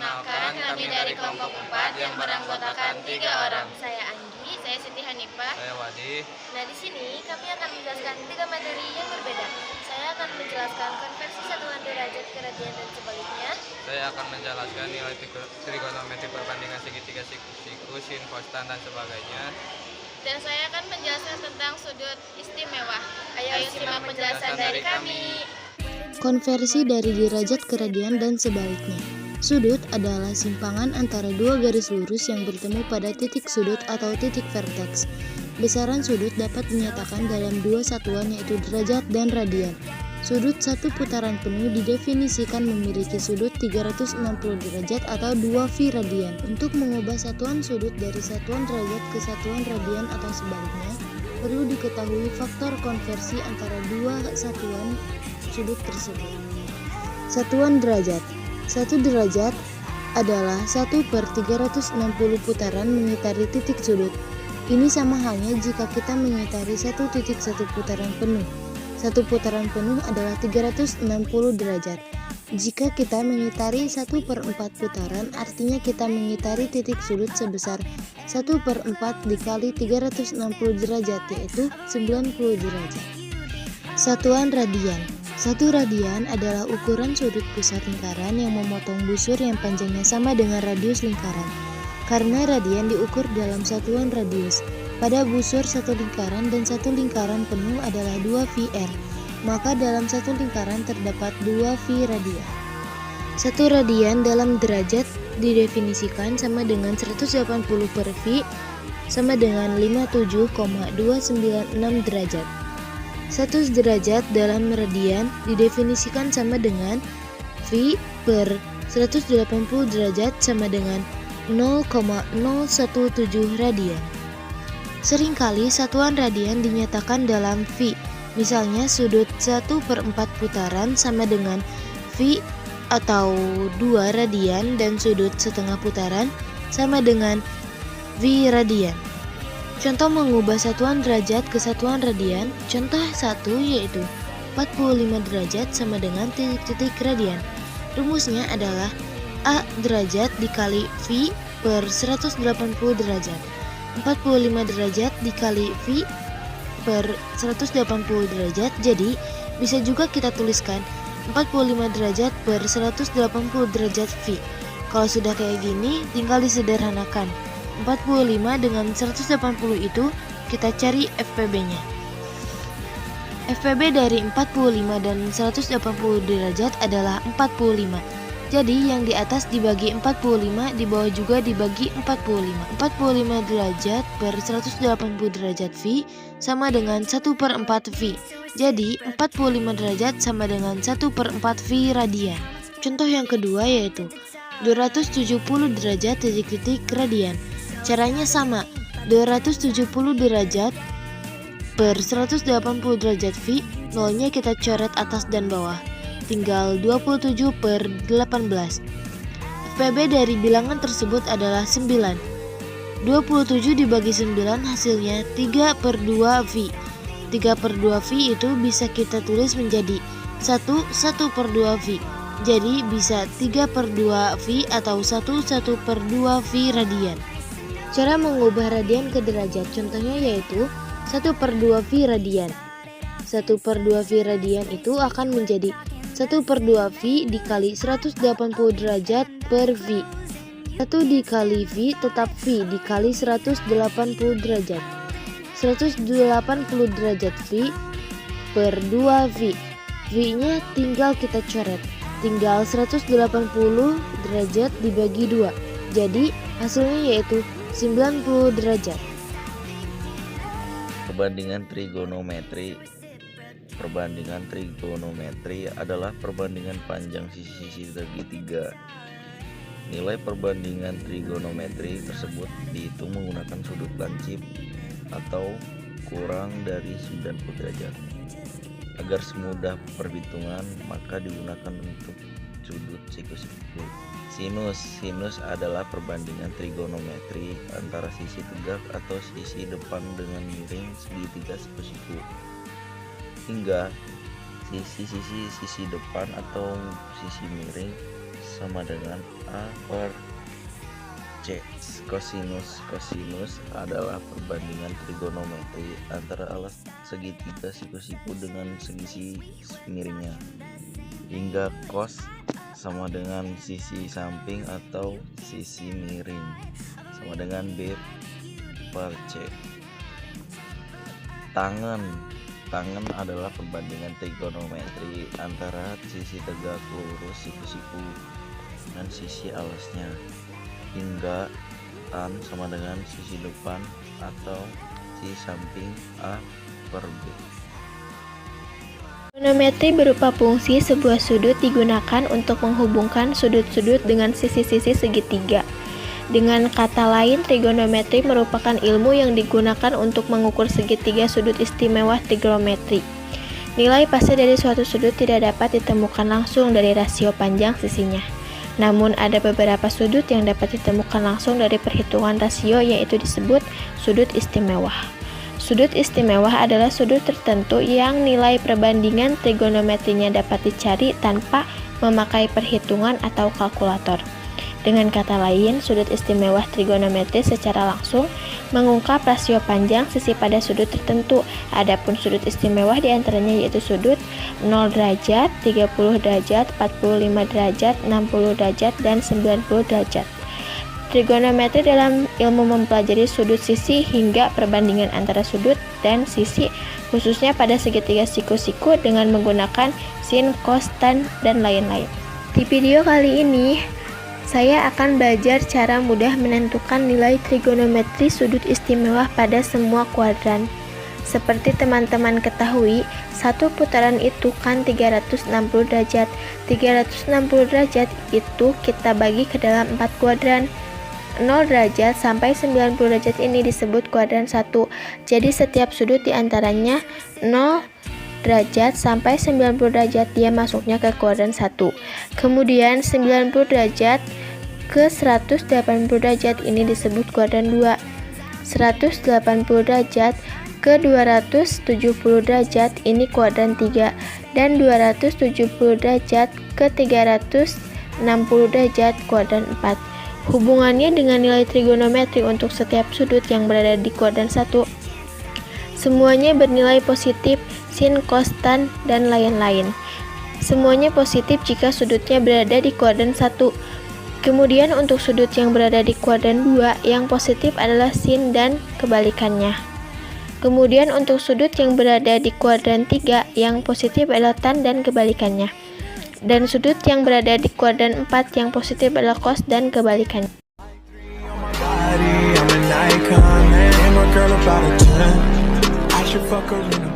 Perkenalkan, kami dari kelompok 4 yang beranggotakan 3 orang. Saya Anggi, saya Siti Hanifah. Saya Wadi. Nah, di sini kami akan menjelaskan 3 materi yang berbeda. Saya akan menjelaskan konversi satuan derajat keradian dan sebaliknya. Saya akan menjelaskan nilai trigonometri perbandingan segitiga, siku, sin, kostan, dan sebagainya. Dan saya akan menjelaskan tentang sudut istimewa. Ayo simak penjelasan dari kami. Konversi dari derajat keradian dan sebaliknya. Sudut adalah simpangan antara dua garis lurus yang bertemu pada titik sudut atau titik vertex. Besaran sudut dapat dinyatakan dalam dua satuan yaitu derajat dan radian. Sudut satu putaran penuh didefinisikan memiliki sudut 360 derajat atau 2 π radian. Untuk mengubah satuan sudut dari satuan derajat ke satuan radian atau sebaliknya, perlu diketahui faktor konversi antara dua satuan sudut tersebut. Satuan derajat. 1 derajat adalah 1/360 putaran mengitari titik sudut. Ini sama halnya jika kita mengitari 1 titik 1 putaran penuh. 1 putaran penuh adalah 360 derajat. Jika kita mengitari 1/4 putaran, artinya kita mengitari titik sudut sebesar 1/4 dikali 360 derajat, yaitu 90 derajat. Satuan radian. 1 radian adalah ukuran sudut pusat lingkaran yang memotong busur yang panjangnya sama dengan radius lingkaran. Karena radian diukur dalam satuan radius, pada busur satu lingkaran dan satu lingkaran penuh adalah 2 πr, maka dalam satu lingkaran terdapat 2 π radian. 1 radian dalam derajat didefinisikan sama dengan 180/π sama dengan 57,296 derajat. 1 derajat dalam radian didefinisikan sama dengan π per 180 derajat sama dengan 0,017 radian. Seringkali satuan radian dinyatakan dalam π. Misalnya sudut 1/4 putaran sama dengan π atau 2 radian dan sudut setengah putaran sama dengan π radian. Contoh mengubah satuan derajat ke satuan radian. Contoh 1 yaitu 45 derajat sama dengan titik-titik radian. Rumusnya adalah A derajat dikali π per 180 derajat. 45 derajat dikali π per 180 derajat, jadi bisa juga kita tuliskan 45 derajat per 180 derajat π. Kalau sudah kayak gini, tinggal disederhanakan. 45 dengan 180 itu kita cari FPB-nya. FPB dari 45 dan 180 derajat adalah 45. Jadi yang di atas dibagi 45, di bawah juga dibagi 45. 45 derajat per 180 derajat π sama dengan 1/4 π. Jadi 45 derajat sama dengan 1/4 π radian. Contoh yang kedua yaitu 270 derajat titik-titik radian. Caranya sama, 270 derajat per 180 derajat π, nolnya kita coret atas dan bawah. Tinggal 27/18. FPB dari bilangan tersebut adalah 9. 27 dibagi 9 hasilnya 3/2 π. 3/2 π itu bisa kita tulis menjadi 1/2 π. Jadi bisa 3/2 π atau 1/2 π radian. Cara mengubah radian ke derajat contohnya yaitu 1/2 π radian. 1/2 π radian itu akan menjadi 1/2 π dikali 180 derajat per π. 1 dikali π tetap π dikali 180 derajat. 180 derajat π per 2 π. π-nya tinggal kita coret. Tinggal 180 derajat dibagi 2. Jadi hasilnya yaitu 90 derajat. Perbandingan trigonometri. Perbandingan trigonometri adalah perbandingan panjang sisi-sisi segitiga. Nilai perbandingan trigonometri tersebut dihitung menggunakan sudut lancip atau kurang dari 90 derajat. Agar semudah perhitungan, maka digunakan untuk sudut siku-siku. Sinus adalah perbandingan trigonometri antara sisi tegak atau sisi depan dengan miring segitiga siku-siku. Hingga sisi depan atau sisi miring sama dengan A per C. Kosinus adalah perbandingan trigonometri antara alas segitiga siku-siku dengan segi miringnya, hingga cos sama dengan sisi samping atau sisi miring sama dengan B per C. Tangen adalah perbandingan trigonometri antara sisi tegak lurus siku-siku dan sisi alasnya, hingga tan sama dengan sisi depan atau sisi samping A per B. Trigonometri berupa fungsi sebuah sudut digunakan untuk menghubungkan sudut-sudut dengan sisi-sisi segitiga. Dengan kata lain, trigonometri merupakan ilmu yang digunakan untuk mengukur segitiga sudut istimewa trigonometri. Nilai pasti dari suatu sudut tidak dapat ditemukan langsung dari rasio panjang sisinya. Namun ada beberapa sudut yang dapat ditemukan langsung dari perhitungan rasio, yaitu disebut sudut istimewa. Sudut istimewa adalah sudut tertentu yang nilai perbandingan trigonometrinya dapat dicari tanpa memakai perhitungan atau kalkulator. Dengan kata lain, sudut istimewa trigonometri secara langsung mengungkap rasio panjang sisi pada sudut tertentu. Adapun sudut istimewa diantaranya yaitu sudut 0 derajat, 30 derajat, 45 derajat, 60 derajat, dan 90 derajat. Trigonometri dalam ilmu mempelajari sudut sisi hingga perbandingan antara sudut dan sisi, khususnya pada segitiga siku-siku dengan menggunakan sin, cos, tan, dan lain-lain. Di video kali ini, saya akan belajar cara mudah menentukan nilai trigonometri sudut istimewa pada semua kuadran. Seperti teman-teman ketahui, satu putaran itu kan 360 derajat. 360 derajat itu kita bagi ke dalam 4 kuadran. 0 derajat sampai 90 derajat ini disebut kuadran 1. Jadi setiap sudut diantaranya 0 derajat sampai 90 derajat dia masuknya ke kuadran 1. Kemudian 90 derajat ke 180 derajat ini disebut kuadran 2. 180 derajat ke 270 derajat ini kuadran 3, dan 270 derajat ke 360 derajat kuadran 4. Hubungannya dengan nilai trigonometri untuk setiap sudut yang berada di kuadran 1. Semuanya bernilai positif, sin, cos, tan, dan lain-lain. Semuanya positif jika sudutnya berada di kuadran 1. Kemudian untuk sudut yang berada di kuadran 2, yang positif adalah sin dan kebalikannya. Kemudian untuk sudut yang berada di kuadran 3, yang positif adalah tan dan kebalikannya. Dan sudut yang berada di kuadran 4, yang positif adalah cos dan kebalikannya. I'm an icon, man. I'm a girl about a 10. I should fuck her in a